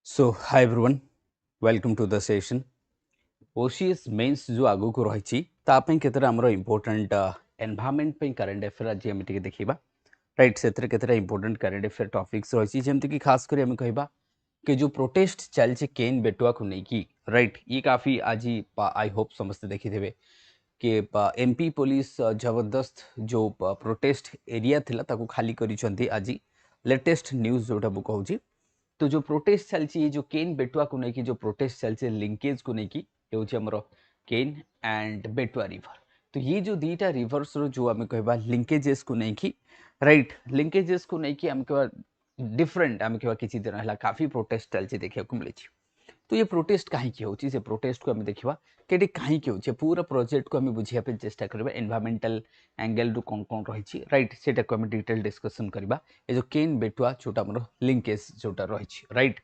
So, hi everyone, welcome to the session. OCS mains जो आगु को रही तापी केतरा आमर इम्पोर्टाट एनवायरनमेंट करेन्ट अफेयर आज आम देखा राइट से केतरा इम्पोर्टाट करेन्ट अफेयर टॉपिक्स रही जमीक खास कर आम कह कि जो प्रोटेस्ट चलती केन बेटुआ को लेकिन राइट ये काफ़ी आज आई होप समस्ते देखिथे कि एमपी पुलिस जबरदस्त जो प्रोटेस्ट एरिया थिला ताको खाली करिसेंती आज लेटेस्ट न्यूज़ जोटा मु कहूँ तो जो प्रोटेस्ट चलती जो केन बेटुआ को लेकिन जो प्रोटेस्ट चलती लिंकेज को लेकिन ये केन एंड बेटुआ रिवर तो ये जो दीटा रिवर्स जो आम कह लिंकेजेस को लेकिन राइट लिंकेजेस को लेकिन आम कह डिफरेंट आम कह किसी दिन है काफी प्रोटेस्ट चलती देखा मिली तो ये प्रोटेस्ट कहीं होची से प्रोटेस्ट को आम देखा कि कहीं हो पूरा प्रोजेक्ट को आम बुझापी चेष्टा करवा एनवायरमेंटल एंगल रु कौन कौन रही राइट से आम डिटेल डिस्कसन करवा ये जो केन बेटुआ जोटा आम लिंकेज जोटा रही राइट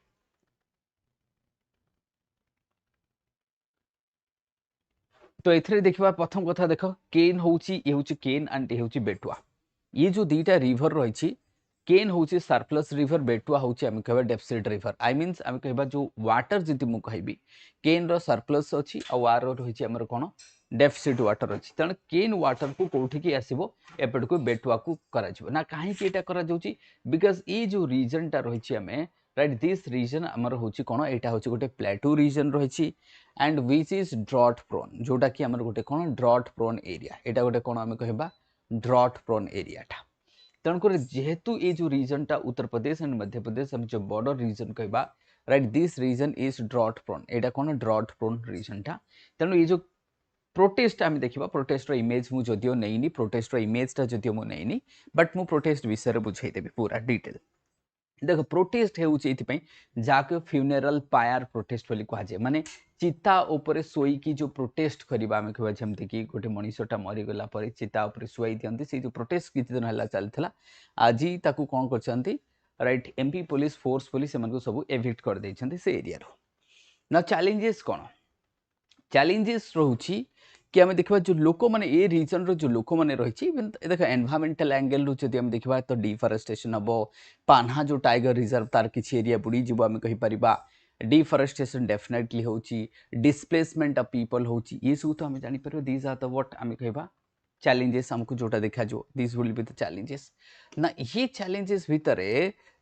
तो ये देखा प्रथम कथा देख केन हूँ केन एंड ये हूँ बेटुआ ये जो दीटा रिवर रही केन हूँ सरप्लस रिवर बेटुआ हूँ आम कह डेफिसिट रिवर आई मीन्स आम कह जो वाटर जी मुझे कहि केन सरप्लस अच्छी आर रही आमर कौन डेफिसिट वाटर अच्छी तेणु केन वाटर को कौटिकी आसो एपट को बेटुआ को करा कहीं करा बिकज ये जो रीजन टा रही आम राइट दिस रीजन आमर हूँ कौन यहाँ हूँ गोटे प्लेटू रीजन रही and which is drought prone जोटा कि आमर गोटे कौन ड्रॉट प्रोन एरिया यहाँ गोटे कौन आम कह ड्रॉट प्रोन एरियाटा तेणुक जेहेतु ये जो रीजन टा उत्तर प्रदेश एंड मध्य प्रदेश हम जो बॉर्डर रीजन कहवा right this region is drought prone यहाँ कौन ड्रॉट प्रोन रीजन टा तेणु ये जो प्रोटेस्ट आम देखा प्रोटेस्ट इमेज मुझे जदिव नहीं प्रोटेस्ट इमेज टा जदिव मुझे नहीं बट मु प्रोटेस्ट विषय बुझेदेवी पूरा डिटेल देख प्रोटेस्ट होती फ्यूनेरल पायर प्रोटेस्ट बोली कहुए माने चिता उपरे शोईकी जो प्रोटेस्ट करवा आम कह जमती कि गोटे मनीषटा मरीगला चिता उपर शुआई दिखती से जो प्रोटेस्ट किसी दिन है चलता आज ताकू कौन कर right MP police force police सब एविक्ट कर देते से एरिया ना चैलेंजेस कौन चैलेंजेस रोची कि आम देखा जो लोक मैंने ये रीजन जो लोक मैंने रही देख एनवायरमेंटल एंगल रू जब आम देखा तो डिफरेस्टेशन हम पान्हा जो टाइगर रिजर्व तार किसी एरिया बुड़ी जीव आम कहीपर डिफरेस्टेशन डेफिनेटली हो डिस्प्लेसमेंट ऑफ पीपल हो सब तो आम जापर दीज आर द व्हाट आम कह चैलेंजेस आमको जोटा देखा जो this will be the challenges ना ये चैलेंजेस भितर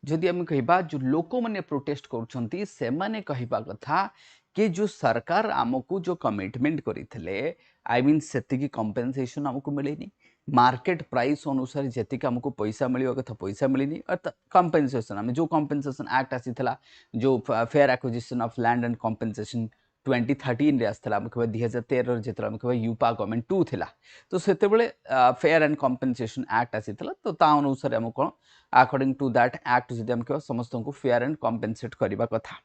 जदि आम कह जो लोक मैंने प्रोटेस्ट कर कहवा कथा कि जो सरकार आमको जो कमिटमेंट करते आई मीन से कंपेनसेशन आमको मिलेनी मार्केट प्राइस अनुसार जी आमको पैसा मिलवा कथा पैसा मिलनी कंपेनसेशन आम जो कंपेनसेशन एक्ट आसीला जो fair acquisition of land and compensation 2013 रे आसला आम कह 2013 जो आम कह यूपा गवर्नमेंट 2 थिला तो से फेयर एंड कंपेनसेशन एक्ट आसीला तो ता अनुसार आम कौन अकॉर्डिंग टू दैट एक्ट जब आम कह समस्त को फेयर एंड कंपेनसेट करने कथा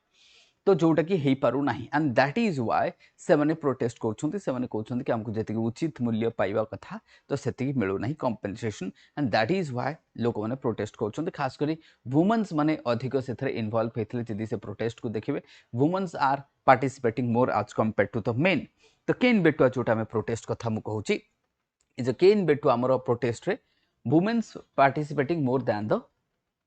तो जोटा कि हो पारू ना एंड दैट इज वाय से माने प्रोटेस्ट कहते कि आमको जी उचित मूल्य पाइबा कथा तो से मिलूना compensation and that is why लोक मैंने प्रोटेस्ट कर खास कर वुमेन्स माने अधिक से इनवल्व होते जदि से प्रोटेस्ट को देखिए वुमेन्स आर पार्टिसिपेटिंग मोर आज कंपेयर टू द मेन तो केन बेटुआ जोटा आम प्रोटेस्ट कथा मुझे कहूँ केन बेटुआ आमर प्रोटेस्ट रे women's participating more than the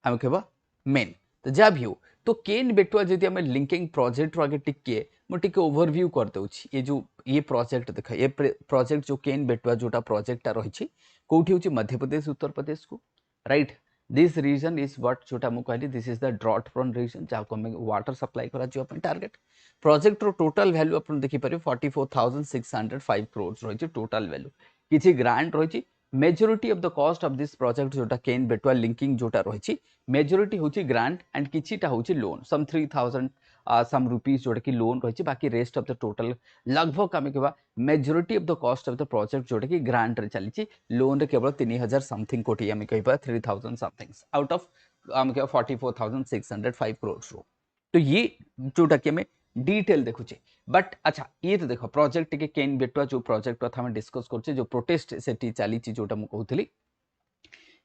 आम कह मेन तो जहाँ भी हो तो केन बेटुआ जदि आम लिंकिंग प्रोजेक्ट आगे टिके मुझे ओवरव्यू कर दूसरी ये प्रोजेक्ट देख ये प्रोजेक्ट जो केन बेटुआ जोटा प्रोजेक्टा रही कौटी हूँ मध्य प्रदेश उत्तर प्रदेश को right this region is what जोटा मुझे कहली this is the drought prone region जहाँ को वाटर सप्लाई करा टार्गेट प्रोजेक्ट रो टोटल वैल्यू आप देखिपारे 44,605 करोड़ रही टोटल वैल्यू किसी ग्रांट रही majority of the cost of this project जोटा केन बेटुआ लिंकिंग जोटा रही मेजोरिटी हूँ ग्रांट एंड किछिटा हूँ लोन सम 3,000 सम रुपीज जोटा कि लोन रही बाकी रेस्ट ऑफ द टोटल लगभग आम कह majority of the cost of the project जोटा कि ग्रांट रे चली लोन रे केवल 3,000 समथिंग कोटी आम कह 3,000 समथिंग आउट ऑफ आम कह 44,605 करोड़ तो ये जोटा कि आम डिटेल देखुचे बट अच्छा ये तो देखो प्रोजेक्ट के केन बेटुआ जो प्रोजेक्ट कथा डिस्कस करछे जो प्रोटेस्ट सेठी चली जोटा मु कहूथली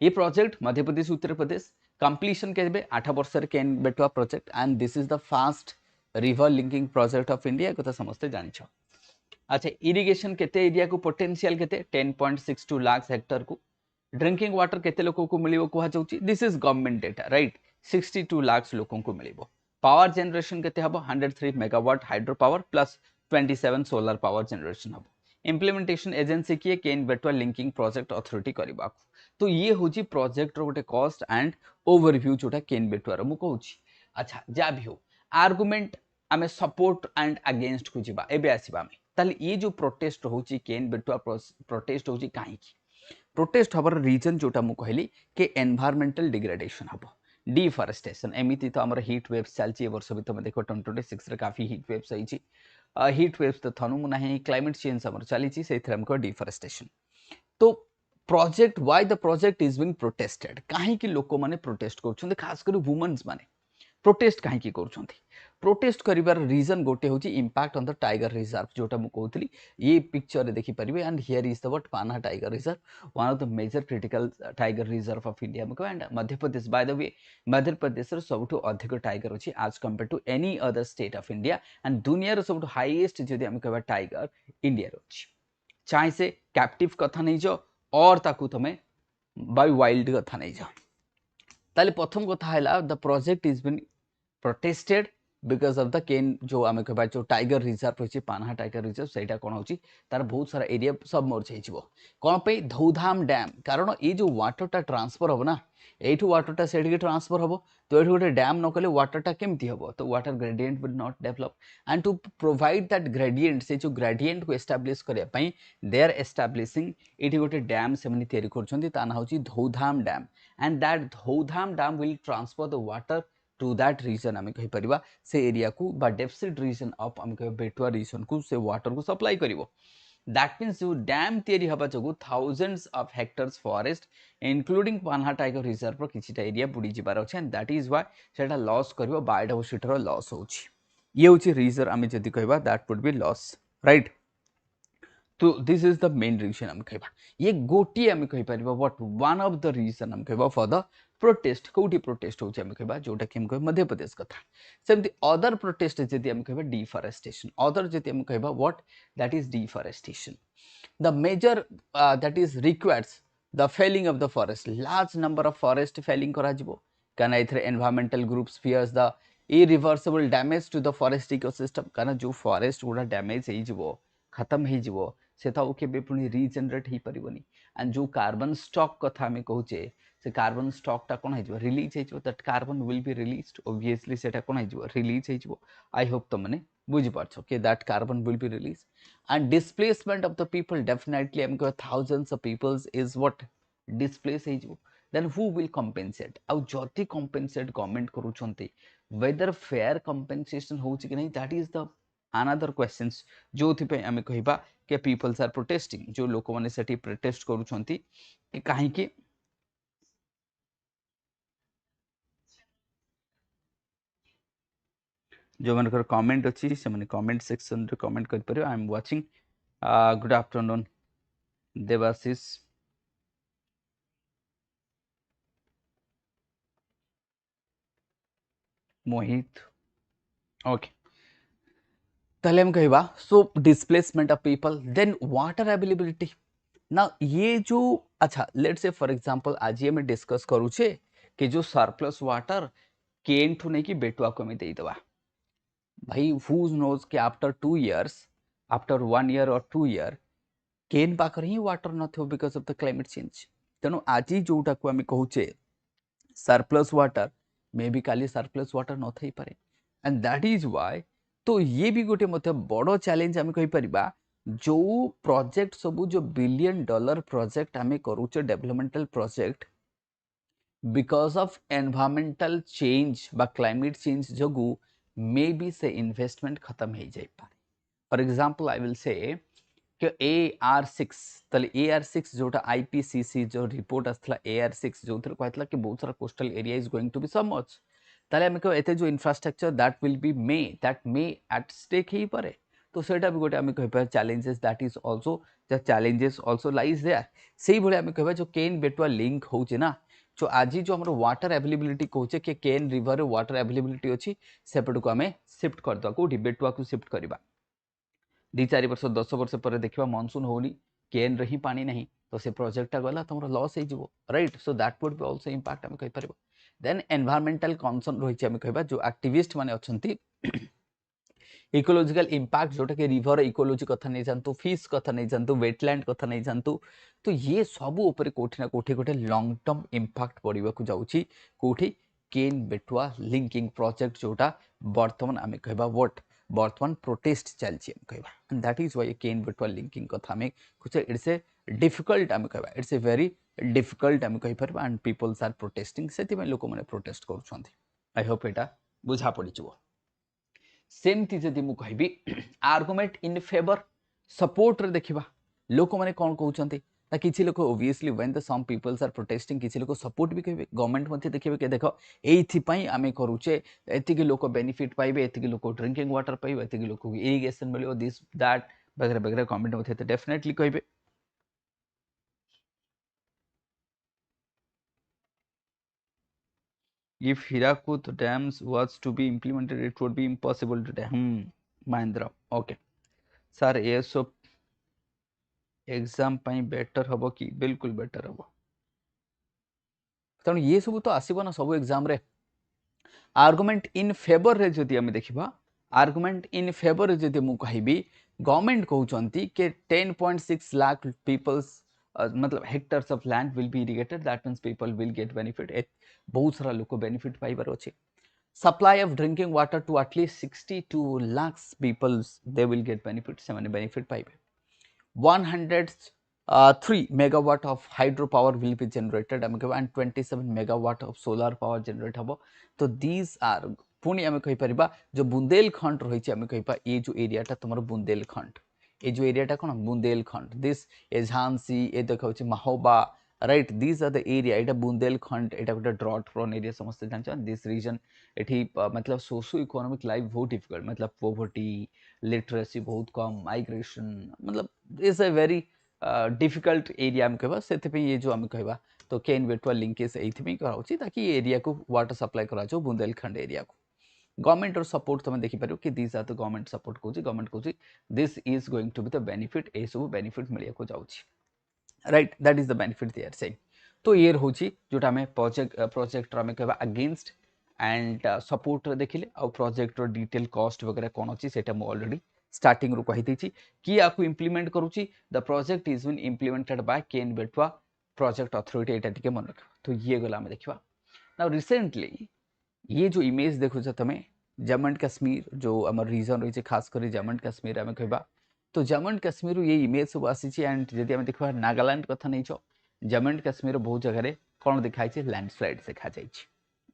ये प्रोजेक्ट मध्य प्रदेश उत्तर प्रदेश कंप्लीशन के 8 वर्ष Ken Betwa project and this is the first river linking project of India कथा समस्ते जानिछ अच्छा इरिगेशन केते एरिया को पोटेंशियल केते 10.62 लाख हेक्टर को ड्रिंकिंग वाटर केते लोक को मिलिबो कहा जाउची this is government data right 62 lakh लोक को मिलिबो पावर जनरेशन केते हबो 103 megawatt hydro power plus 27 solar power generation हबो। इम्प्लीमेंटेशन एजेंसी किए केन बेटवा लिंकिंग प्रोजेक्ट अथॉरिटी करबा। तो ये होची प्रोजेक्ट रो गोटे कॉस्ट एंड ओवरव्यू जोटा केन बेटवा मु कहूची। अच्छा जा भी हो आर्गुमेंट आमे सपोर्ट एंड अगेंस्ट को जिबा एबे आसीबा आमे ताले ये जो प्रोटेस्ट होची केन बेटवा प्रोटेस्ट होची काहे की प्रोटेस्ट हबर रीजन जोटा मु कहली के एनवायरमेंटल डिग्रेडेशन हबो डिफॉरेस्टेशन एमिति तो हमर हीट वेव्स चलची ए वर्ष भी तुम देखो 2026 रे काफी हीट वेव्स आइची हीट वेव्स तो थनु मु नाही क्लाइमेट चेंज हमर चलीची सेथरे हमको डिफॉरेस्टेशन तो project why the project is being protested काहे की लोक माने प्रोटेस्ट करछन खास कर वुमेन्स माने प्रोटेस्ट कहीं कर प्रोटेस्ट करिवार रीजन गोटे हूँ impact on the tiger reserve जोटा मुझे कहती ये पिक्चर रे देखि परिबे and here is the what Kanha tiger reserve one of the major critical tiger reserve of India मुको and Madhya Pradesh by the way Madhya Pradesh रो सबटु अधिक टाइगर अछि आज compare to any other state of India and दुनिया रो सबटु हाईएस्ट जदि हम कहबा टाइगर इंडिया रो अछि चाहे से कैप्टिव कथा नहीं जो और ताकू तमे बाय वाइल्ड कथा नहीं जो ताले प्रथम कथा है the project is been protested because of the Ken जो आम कह जो टाइगर रिजर्व रही पान्हा टाइगर रिजर्व से कौन हो तार बहुत सारा एरिया सबमर्ज हो कौन पे धौधाम डैम कारण ये जो वाटरटा ट्रांसफर हम ना यू वाटरटा से ट्रांसफर हम तो ये गोटे डैम न कले वाटरटा केमती हम तो water gradient will not develop and to provide that gradient से जो ग्रेडिएंट को एस्टाब्लिश करने दे आर एस्टाब्लिशिंग ये गोटे डैम से ना हूँ Daudhan dam and that Daudhan dam will transfer the water to that region आम कहीपर से एरिया को बा डेफिसिट रीजन ऑफ आम कह बेटुआ रीजन को से वाटर को सप्लाई करिवो दैट मीन्स जो डैम तैयारी हवा जो thousands of hectares forest including Panna tiger reserve किछिटा एरिया बुड़ी जिबार अछि एंड दैट इज व्हाई सेटा लॉस करिवो बायोडायवर्सिटी रो लॉस होछि ये होछि रीजन आम जदि कहबा that would be loss right तो this is the main reason आम कहबा ये गोटी आम कहि परिबा what one of the reason आम कहबा फॉर द प्रोटेस्ट कौटी प्रोटेस्ट होछि आम कहबा जोटा कि हम कह मध्य प्रदेश कथा सेमति अदर प्रोटेस्ट जदि हम कहबा डिफॉरेस्टेशन अदर जदि हम कहबा what that is deforestation the major that is requires the felling of the forest large number of forest felling करा जिवो काना इथरे environmental groups fears the irreversible damage to the forest ecosystem काना जो forest गुडा damage हे जिवो खत्म हे जिवो से ताऊ केबे पुनी रीजनरेट ही परिबनी एंड जो कार्बन स्टॉक कथा हमें कहूचे से कार्बन स्टॉक टा कोन हेजो रिलीज हेजो that carbon will be released obviously सेटा कोन हेजो रिलीज हेजो आई होप तो माने बुझी पाछो कि that carbon will be release and displacement of the people definitely हम को thousands of peoples is what displace हेजो देन हु विल कंपेंसेट आउ जति कंपेंसेट गवर्नमेंट करूछंती वेदर फेयर कंपेंसेशन होउची कि नहीं that is the another questions जो थि पे हमें कहबा के पीपल्स आर प्रोटेस्टिंग जो लोक माने सेठी प्रोटेस्ट करूछंती कि काहे कि जो मनकर कमेंट अच्छी से मैंने कमेंट सेक्शन रे कमेंट कर परियो I am watching good afternoon Debashish Mohit okay ताले हम कहबा so displacement of people then water availability ना ये जो अच्छा लेट्स से फॉर एग्जांपल आज हम डिस्कस करूछे कि जो सरप्लस वाटर केन ठु नहीं कि बेटुआ को में दे दवा भाई हु नोज कि आफ्टर 2 इयर्स आफ्टर 1 ईयर और 2 ईयर केन पाखर ही वाटर न थो because of the climate change तेणु आज जोटा को आम कहूचे सरप्लस वाटर मे बी काली सरप्लस वाटर न थई पारे एंड दैट इज व्हाई तो ये भी गोटे मते बड़ चैलेंज आम कहि परिबा जो प्रोजेक्ट सब जो $1 बिलियन प्रोजेक्ट आम करूचे developmental project because of environmental change बा क्लाइमेट चेंज जगू मे बी से इन्वेस्टमेंट खत्म हो जाए पारे for example I will say कि AR6 तले AR6 जोटा IPCC जो रिपोर्ट आसला AR6 जो कहला कि बहुत सारा coastal area is going to be submerge ताले हम कह एते जो infrastructure that will be that may at stake ही पारे तो सेटा भी गोटे हम कह challenges that is also the challenges also lies there सेही भले हम कह जो केन बेटुआ लिंक होचे ना जो आज जो हमर वाटर अवेलेबिलिटी कहूचे कि केन रिवर वाटर अवेलेबिलिटी अच्छी सेपट को आम शिफ्ट करदे कौटी बेटुआ को शिफ्ट करवा 2-4 वर्ष 10 वर्ष पर देखा मनसून होनी केन रे ही पानी नहीं तो से प्रोजेक्ट गला तुम लॉस हो right so that would be also impact हम कहि परबो देन एनवायरमेंटल कंसर्न रही आम कह जो एक्टिविस्ट माने अच्छी इकोलॉजिकल इंपैक्ट जोटा कि रिवर इकोलॉजी कथा नहीं जानतु फिश कथा नहीं जानतु वेटलैंड कथा नहीं जानतु तो ये सब ऊपर कोठी ना कोठी गोटे लॉन्ग टर्म इंपैक्ट पड़वा को जाउची कोठी केन बेटुआ लिंकिंग प्रोजेक्ट जोटा वर्तमान आम कहबा व्हाट वर्तमान प्रोटेस्ट चलछि आम कहबा and that is why Ken Betwa linking कथा में कुछ इट्स ए डिफिकल्ट आम कहबा इट्स ए वेरी डिफिकल्ट आम कहि परबा एंड पीपल्स आर प्रोटेस्टिंग सेति में लोक माने प्रोटेस्ट करूछंती आई होप एटा बुझा पड़ी जबो सेमती जदि मु कहबी आर्गुमेंट इन फेवर सपोर्ट रे देखिबा लोक माने कोन कहउछंती ना किछि लोक obviously when the some peoples are protesting किछि लोक सपोर्ट भी कहबे गवर्नमेंट मध्ये देखिबे के देखो एथि पई आमे करूचे एति के लोक बेनिफिट पाइबे एति के लोक ड्रिंकिंग वाटर पाइबे एति के लोक इरिगेशन मिलियो दिस दैट वगैरह वगैरह कमेंट मध्ये तो डेफिनेटली कहबे if Hirakud dams was to be implemented it would be impossible to dam Mahendra okay sir ये सब एग्जाम पाई बेटर हबो कि बिल्कुल बेटर हबो तण ये सब तो आसीबो ना सब एग्जाम रे आर्गुमेंट इन फेवर रे जदि हम देखिबा आर्गुमेंट इन फेवर रे जदि मु कहिबी गवर्नमेंट कहउचंती के 10.6 लाख पीपल्स मतलब hectares of land will be irrigated that means people will get benefit बहुत सारा लोक बेनिफिट पाइबार अच्छे supply of drinking water to at least 62 lakhs peoples they will get benefit से माने बेनिफिट पाइबे 103 megawatt of hydropower will be generated and 27 megawatt of solar power generate हबो तो these are पुणी आम कहीपर जो बुंदेलखंड रही आम कह ये जो एरियाटा तुम बुंदेलखंड ये जो एरियाटा कौन बुंदेलखंड दिस ए झांसी ये देखा Mahoba right this are the area एटा बुंदेलखंड एटा गोटे ड्रॉट प्रोन एरिया समस्त जान दिस रीजन एठी मतलब सोशो इकोनॉमिक लाइफ बहुत डिफिकल्ट मतलब पोवर्टी लिटरेसी बहुत कम माइग्रेशन मतलब is a very difficult area आम कह से ये जो आम कह तो केन बेटुआ लिंकेज ये कराऊँ ताकि एरिया को वाटर सप्लाई करा बुंदेलखंड एरिया को गवर्नमेंट और सपोर्ट तुम देखिपार कि this are the government support कहूँ गवर्नमेंट कहूँ this is going to be the benefit ये सब बेनिफिट मिलने जाऊँगी right that is the benefit they are saying तो ये रोची जोटा आम प्रोजेक्ट आम कह अगेंस्ट एंड सपोर्ट देखिले आ प्रोजेक्ट डिटेल कॉस्ट वगैरह कौन अच्छी से ऑलरेडी स्टार्टिंग रू कही कि आपको इम्प्लीमेंट करुच्ची the project is been implemented by Ken Betwa project authority एटा टिके मन रख तो ये गला आम देखा नाउ रिसेंटली ये जो इमेज देखो तुम जम्मू एंड कश्मीर जो आम रीजन रही है खास कर जम्मू एंड कश्मीर आम कह तो जम्मू एंड कश्मीर ये इमेज सब आसी एंड जब आम देखा नागालैंड कथा नहीं जम्मू एंड कश्मीर बहुत जगह कौन देखाई लैंडस्लाइड देखा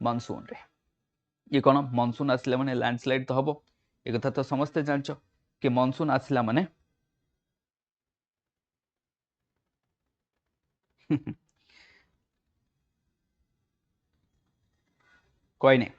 मनसून रे ये कौन मनसून आसला माने लैंडस्लाइड तो हम एक कथा तो समस्ते जानच कि मनसून आसला माने कोई नहीं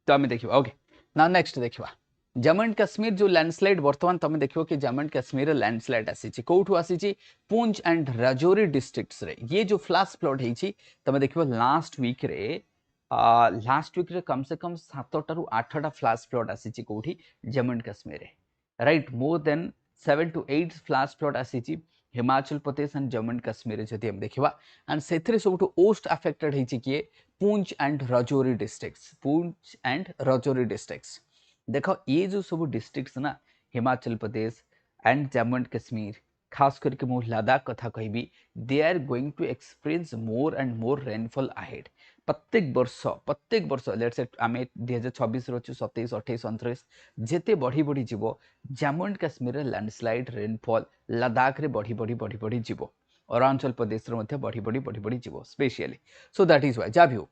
तो आम देखा ओके ना नेक्स्ट देखा जम्मू एंड कश्मीर जो लैंडस्लाइड बर्तमान तुम देखो कि जम्मू एंड कश्मीर लैंडस्लाइड आसी कौटू आसी पुंछ एंड राजौरी डिस्ट्रिक्ट्स रे ये जो फ्लैश फ्लड होती तुम देखो लास्ट वीक रे कम से कम 7 ରୁ 8टा फ्लैश फ्लड आसी कौटी Jammu and Kashmir right more than 7 to 8 flash flood आसी हिमाचल प्रदेश एंड जम्मू एंड कश्मीर जदि हम देखा एंड से सब मोस्ट अफेक्टेड होती किए Poonch and Rajouri districts Poonch and Rajouri districts देखो ये जो सब डिस्ट्रिक्ट्स ना हिमाचल प्रदेश एंड जम्मू एंड कश्मीर खास करके मु लद्दाख कथा कहबी they are going to experience more and more rainfall ahead प्रत्येक वर्ष लेट्स से आम 2026 अच्छु 27 28 29 जिते बढ़ी बढ़ी जीव Jammu and Kashmir landslide rainfall Ladakh रे बढ़ी बढ़ी बढ़ी बढ़ी जीव अरुणाचल प्रदेश बढ़ी बढ़ी बढ़ी बढ़ी जीव specially so that is why जहाँ भी हो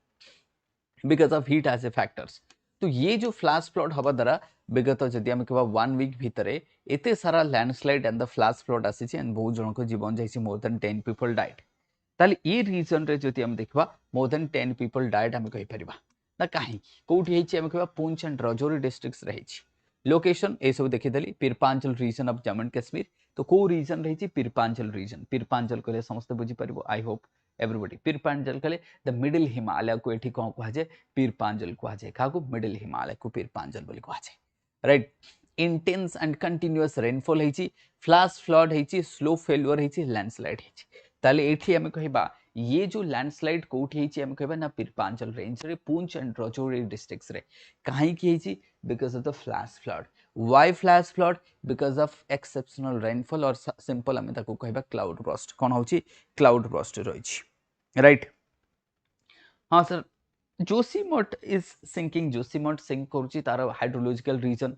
because of heat as a factors तो ये जो फ्लैश फ्लड हवा द्वारा विगत जदि आम कह 1 वीक भितर एते सारा landslide and the flash flood आसी एंड बहुत जन को जीवन जाइए मोर देन 10 पीपल डाइड ताले ये रीजन रे जदि हम देखा मोर देन 10 पीपल डाइड आम कहीपर ना कहीं कौटी आम कह पुंछ एंड राजौरी डिस्ट्रिक्ट्स रही लोकेशन ये सब देखीदेली Pir Panjal region of Jammu and Kashmir तो कौ रीजन रही पीरपांचल कहले समस्त बुझीपर आई होप एवरीबॉडी पीरपांचल कहले द मिडिल हिमालय को ये कौन कहुए पीरपांचल कहुए क्या मिडिल हिमालय को पीरपांचल बोली कहुए right intense and continuous rainfall होती फ्लैश फ्लड होती स्लो फेल्युअर होती लैंडस्लाइड होती ताले एठी आमे कहिबा ये जो लैंडस्लाइड कोठी हेची हम कहबा ना पूर्वांचल रेंज रे पूंछ एंड राजौरी डिस्ट्रिक्ट्स रे काहे की हेची because of the flash flood why flash flood because of exceptional rainfall और सिंपल हम ताको कहबा क्लाउड बर्स्ट कोन होची क्लाउड बर्स्ट रहिची राइट हां sir Joshimath is sinking Joshimath sink करुची तार हाइड्रोलॉजिकल रीजन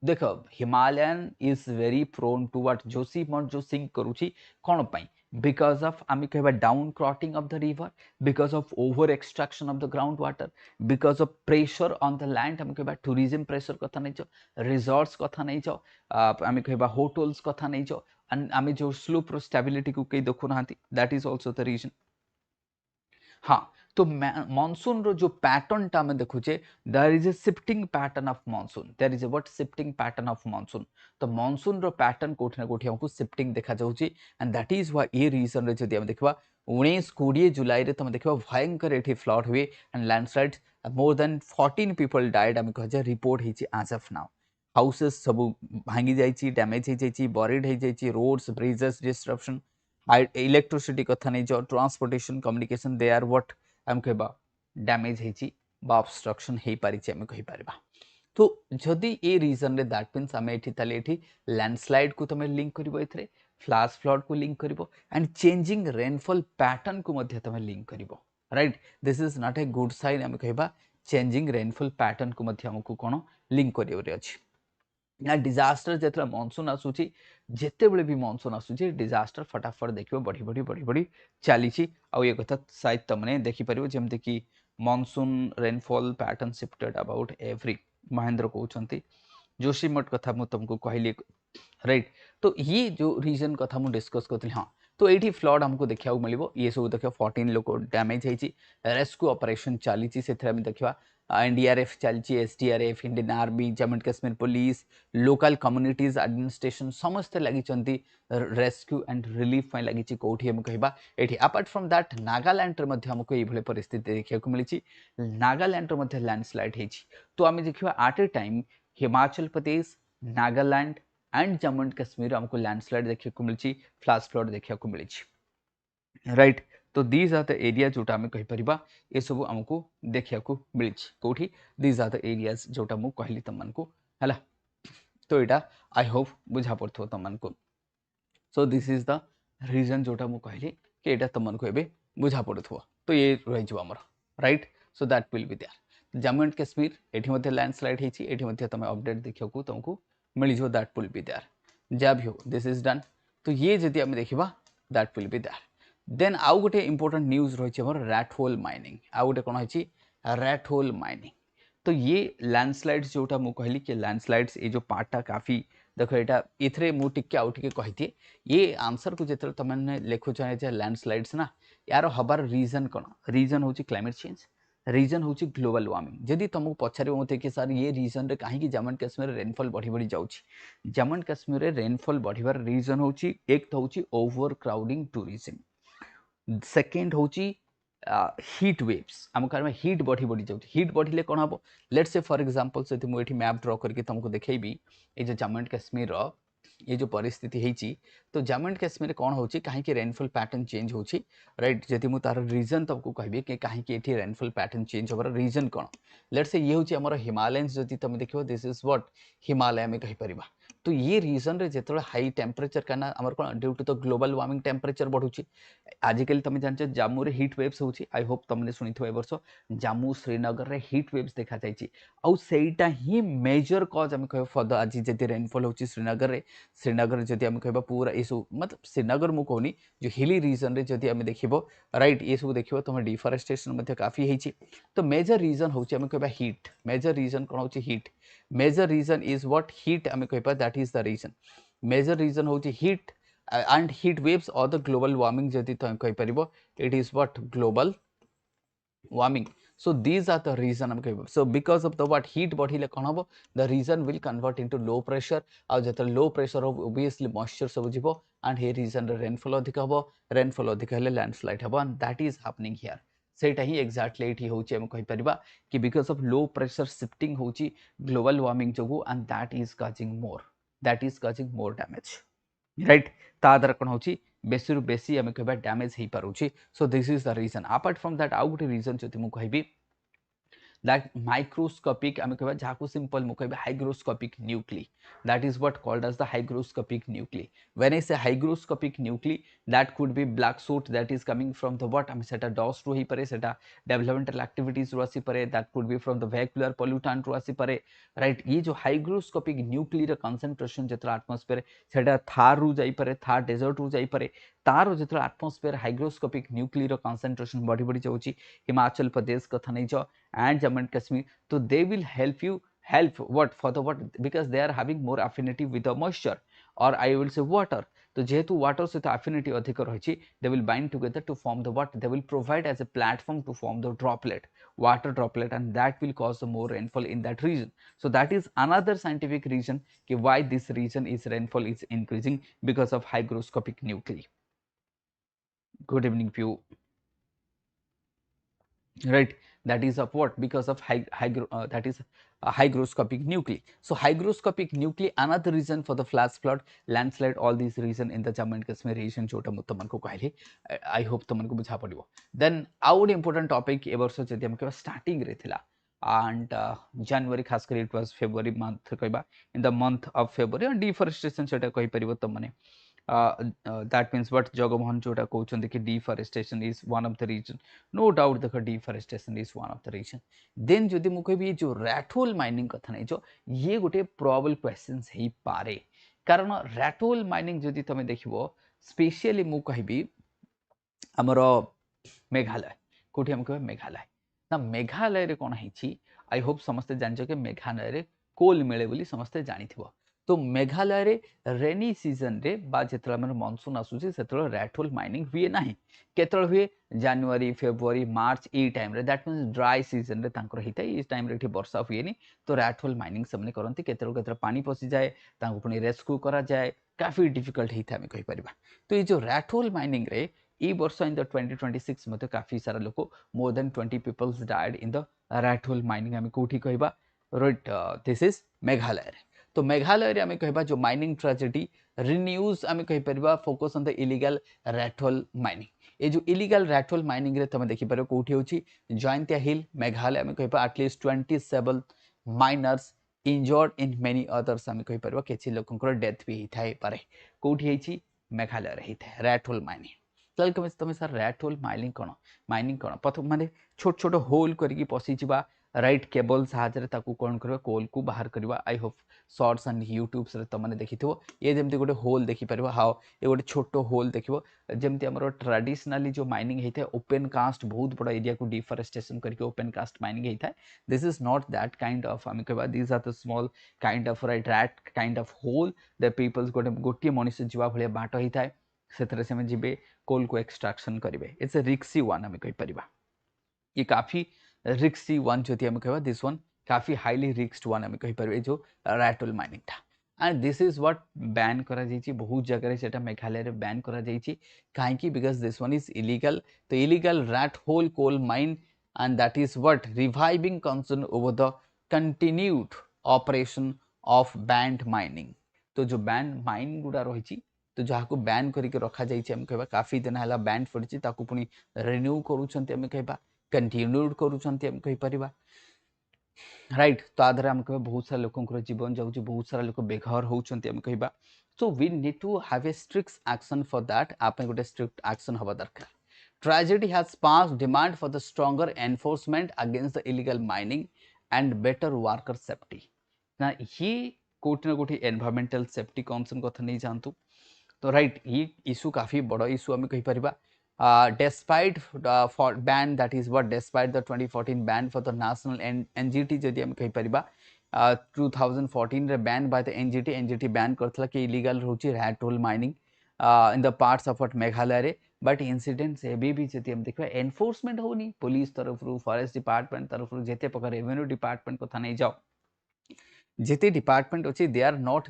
देख Himalayan is very prone to what Joshimath जो सिंक करुची कोन पई because of आमी कहबा down cutting of the river because of over extraction of the ground water because of pressure on the land आमी कहबा tourism pressure कथा नै छ resorts कथा नै छ आमी कहबा hotels कथा नै छ आमी जो slope रो stability को कई देखु नांती that is also the reason हाँ तो मॉनसून रो जो पैटर्न टा में देखुचे there is a shifting pattern of monsoon there is a what shifting pattern of monsoon तो मॉनसून रो पैटर्न कोठी ना कोठी हमको शिफ्टिंग देखा जाउची and that is why a region रे जदी हम देखबा 19-20 जुलाई रे तुम देखबा भयंकर एठी फ्लड हुए and landslide more than 14 people died हम कह रिपोर्ट हिची एज ऑफ नाउ हाउसेस सब भांगी जाइची डैमेज हो जाइची बरीड हो जाइची रोड्स ब्रिजेस डिस्ट्रप्शन इलेक्ट्रिसिटी कथा नहीं जो transportation communication they are what हम कहबा डैमेज हेची बा ऑब्स्ट्रक्शन हे पारि हम कहि परबा तो जदि ए रीजन रे दैट मींस हम एठी ताले एठी लैंडस्लाइड को तमे लिंक करबो एथरे फ्लैश फ्लड को लिंक करबो एंड चेंजिंग रेनफॉल पैटर्न को मध्य तमे लिंक करबो right this is not a good sign हम कहबा चेंजिंग रेनफॉल पैटर्न को मध्य हमको कोन लिंक करियो रे अछि ना डिजास्टर जेतरा मॉनसून आसुची जेते बेले भी मॉनसून आसुची डिजास्टर फटाफट देखियो बढ़ी बढ़ी बढ़ी बढ़ी चलीची आ ये कथा शायद तमने देखि परिबो जेमते कि monsoon rainfall pattern shifted about every Mahendra कहउचंती जोशीमठ कथा मु तुमको कहली राइट तो ये जो रीजन कथा मु डिस्कस करथि हां तो एठी फ्लड हमको देखिया मिलिबो ये सब देखियो 14 लोक डैमेज हेची रेस्क्यू ऑपरेशन चलीची सेथरा में देखिवा एनडीआरएफ चलची SDRF Indian army Jammu and Kashmir police local communities administration समस्त लगी रेस्क्यू एंड रिलीफ में लगी कौटी हम कहबा एठी अपार्ट फ्रॉम दैट नागालैंड रे मध्य हमको ये परिस्थिति देखिया को मिली नागालैंड रे मध्य लैंडस्लाइड हेची तो आम देखिबा at a time Himachal Pradesh Nagaland and Jammu and Kashmir हमको लैंडस्लाइड देखिया को मिली फ्लैश फ्लड देखिया को मिली राइट तो दीज आर द एरिया जोटा आम कहीपर ये सब आमको देखा मिली कौटी दीज आर द एरियाज जोटा मुझे कहली तुमको है तो यहाँ आई होप बुझा पड़ो तुमको so this is the reason जोटा मुझे कहली कि यहाँ तुमको ए बुझा पड़ो तो ये रही आमर right so that will be there Jammu and Kashmir ये लैंडस्लाइड होती तुम अपडेट देखा तुमको मिल जाओ दैट विल बी देयर जहाँ भी हो दिस इज डन तो ये जदि आम देखा that will be there then आउ गोटे इंपोर्टेंट न्यूज रही रैट होल माइनिंग आउ गोटे कौन है रैट होल माइनिंग तो ये लैंडस्लाइड्स जोटा मुझे कहली कि लैंडस्लाइड्स ये जो पार्टा काफी देख यहाँ इथे मुझे कही ये आंसर को जो तुमने लिखुच लैंडस्लाइड्स ना यार हबार रीजन कौन रीजन हूँ क्लाइमेट चेंज रीजन हूँ ग्लोबल वार्मिंग जदि तुमको पचार मत कि सर ये रीजन रे कहीं जम्मू एंड कश्मीर रेनफॉल बढ़ी बढ़ी जाऊँगी जम्मू एंड कश्मीर रेनफॉल बढ़िबार रीजन हूँ एक तो हूँ ओवर क्राउडिंग टूरिज्म सेकेंड हूँ हीट वेव्स आम कारण हीट बढ़ी बढ़ी जाऊँ हीट बढ़िले कौन हम लेट्स से फॉर एग्जांपल से मुझे मैप ड्रॉ करके तुमको देखेबी ये जो जम्मू एंड कश्मीर ये जो परिस्थिति है तो जम्मू एंड कश्मीर कौन हो कहीं रेनफॉल पैटर्न चेंज हो राइट जदि मुझे तार रीजन तुमको कहबी कि कहीं ये रेनफॉल पैटर्न चेंज होबार रीजन कौन लेट्स से ये हूँ आम हिमालयंस जदि तुम देख दिस इज व्हाट हिमालय आम कहीपर तो ये रीजन रे जो हाई टेम्परेचर कहना आम कौन due to the global warming temperature बढ़ुची आजिकल तुम जान जम्मू रे हीट वेव्स हो आई होप तुमने शुणी ए वर्ष जम्मू श्रीनगर रे हीट वेव्स देखा जाइए आईटा ही मेजर कज आम कह फर आज जब रेनफॉल हो श्रीनगर रे श्रीनगर जदि आम कह पूरा ये सब मतलब श्रीनगर मुझे कहनी जो हिली रीजन रे जदि आम देख राइट ये सब देख तुम डिफरेस्टेशन काफी है तो मेजर रीजन हूँ आम कह हीट मेजर रीजन कौन हो heat major reason is what heat आम कह that is the reason major reason हूँ heat and heat waves or the global warming जदि तुम कहि परिबो it is what global warming so these are the reason हम कहिबो so because of the what heat बढ़िले कोन हबो the region will convert into low pressure uh Jat low pressure obviously moisture सब जिवो and here region रे rainfall अधिक हबो rainfall अधिक हेले landslide हबो and that is happening here सेटा ही एक्जाक्टली एठी होची हम कहि परिबा कि because of low pressure shifting होची global warming जोगु and that is causing more damage right तादर कौन हो बेसी रु बेसी आम कह डैमेज हो पारे। So this is the reason. Apart from that आउ गोटे रीजन जदि मुझे कहबी that microscopic आम कह जहाँ सिंपल मुझे कह hygroscopic nuclei, that is what called as the hygroscopic nuclei. When I say hygroscopic nuclei, that could be black soot that is coming from the what, सेटा dust रू ही परे, सेटा developmental activities रू आसी परे, that could be from the vehicular pollutant रू आसी परे, right? ये जो hygroscopic nuclei रा concentration जितना atmosphere सेटा थार रू जाई परे, थार desert रू जाई परे, तार जितना atmosphere hygroscopic nuclei रा concentration बढ़ी बढ़ी जाउची, हिमाचल प्रदेश कथा नहीं जाओ and Jammu and Kashmir, so they will help what for the what, because they are having more affinity with the moisture, or I will say water. तो जेहेतु वाटर सहित affinity अधिक रही, they will bind together to form the what, they will provide as a platform to form the droplet, water droplet, and that will cause the more rainfall in that region. So that is another scientific reason why this region is rainfall is increasing, because of hygroscopic nuclei. Good evening Pew. Right, that is of what, because of that is a hygroscopic nuclei. So hygroscopic nuclei another reason for the flash flood, landslide, all these reason in the Jammu and Kashmir region जोटा मु तुमन को कहली. I hope तुमन को बुझा पड़िबो. Then out important topic ए वर्ष जदि हम के starting रे थिला, and January खास कर it was February month कहबा, in the month of February and deforestation सेटा कहि परिबो तुमने. That means what Jagamohan जोटा कहउछन कि deforestation is one of the reason, no doubt देखो deforestation is one of the reason. Then जदि मु कहबी जो rat hole mining कथा नै जो ये गोटे probable questions हेई पारे, कारण rat hole mining जदि तमे देखिबो स्पेशली मु कहबी हमरो मेघालय, कोठी हम कहबे मेघालय ना, मेघालय रे कोन हेछि, आई होप समस्ते जानजो के मेघालय रे कोल मिले बोली समस्ते जानिथिबो. तो मेघालय रे रेनी सीजन रे बा जेतला हमर मानसून आसुची सेतलो रैट होल माइनिंग हुए नाही, केतल हुए जनवरी फेब्रुआरी मार्च ई टाइम रे, दैट मींस ड्राई सीजन रे तांकर हिता ई टाइम रे एठी वर्षा हुएनी, तो रैट होल माइनिंग सबने करंती, केतल केतल पानी पसी जाए, तांको पुनी रेस्क्यू करा जाए, काफी डिफिकल्ट हिता हम कहि परिबा. तो ये जो रैट होल माइनिंग रे ई वर्ष इन द 2026 मते काफी सारा लोक, more than 20 peoples died in the rat hole mining. हम कोठी कहबा, राइट, दिस इज मेघालय. तो मेघालय रे आमे कहबा जो माइनिंग ट्रेजेडी रिन्यूज आमे कहि परबा focus on the illegal rat hole mining. ए जो इलीगल रैट होल माइनिंग रे तमे देखि परबो कोठी होची जॉइंटिया हिल मेघालय. आमे कहबा at least 27 miners injured in many others, आमे कहि परबा केछि लोकंकर डेथ भी हि थाई पारे, कोठी हेछि मेघालय रे हि थाई रैट होल माइनिंग. चल कमे तमे सर रैट होल माइनिंग कोन प्रथम माने छोट छोट होल करिकि पसी जिबा, राइट, केबल साहाय्य ताकू कौन करवा कोल को बाहर करवा. I hope shorts and YouTube से तुमने देखि ये जमती गोटे होल देखिपर, हाँ ये गोटे छोट होल देख जमती आम ट्रेडिशनाली जो माइनिंग होता है ओपन कास्ट बहुत बड़ा एरिया को डिफरेस्टेशन करके ओपन कास्ट माइनिंग होता है. This is not that kind of आम कह this are the small kind of right rat kind of hole the peoples गोटे मनुष्य जीवा भाया बाट होता है, से जी कोल को एक्सट्राक्शन करेंगे. इट्स ए रिक्सी वन आम कहीपर, ये काफी रिक्सी वन जो आम कह दिस वन काफी हाईली रिक्स्ड वन आम कहीपर जो रैट होल माइनिंग था. And this is what ban करा जाइए बहुत जगह से मेघालय रे बैन करा जाइए कहीं, because this one is illegal. तो illegal rat hole coal mine and that is what reviving concern over the continued operation of banned mining. तो जो बैंड माइन गुड़ा रही, तो जहाँ को बैन करके रखा जाइए आम कह काफी दिन है बैन पड़ी, पुणी रिन्यू करूँ कह कंटिन्यूड करूँ, राइट. तो आधार आम कह बहुत सारा लोक जीवन जाऊँच, बहुत सारा लोक बेघर होती आम कह. So we need to have a strict action for that, आप गोटे स्ट्रिक्ट एक्शन हवा दरकार. Tragedy has passed demand for the stronger enforcement against the illegal mining and better worker safety. ना ये कोटि ना कोटि एनवायरमेंटल सेफ्टी कंसर्न कथा नहीं जानतु. तो राइट, ये इशू काफी बड़ा इशू आम कहीपर. Despite for ban, that is what, despite the 2014 ban for the national NGT जदि हम कहि परिबा 2014 रे ban by the NGT ban करथला कि illegal होची rat hole mining in the parts of what Meghalaya रे. बट इंसिडेंट से भी जदि हम देखबा एनफोर्समेंट होनी पुलिस तरफ रु, फॉरेस्ट डिपार्टमेंट तरफ रु, जेते प्रकार रेवेन्यू डिपार्टमेंट को था नहीं जाओ, जेते डिपार्टमेंट अछि they are not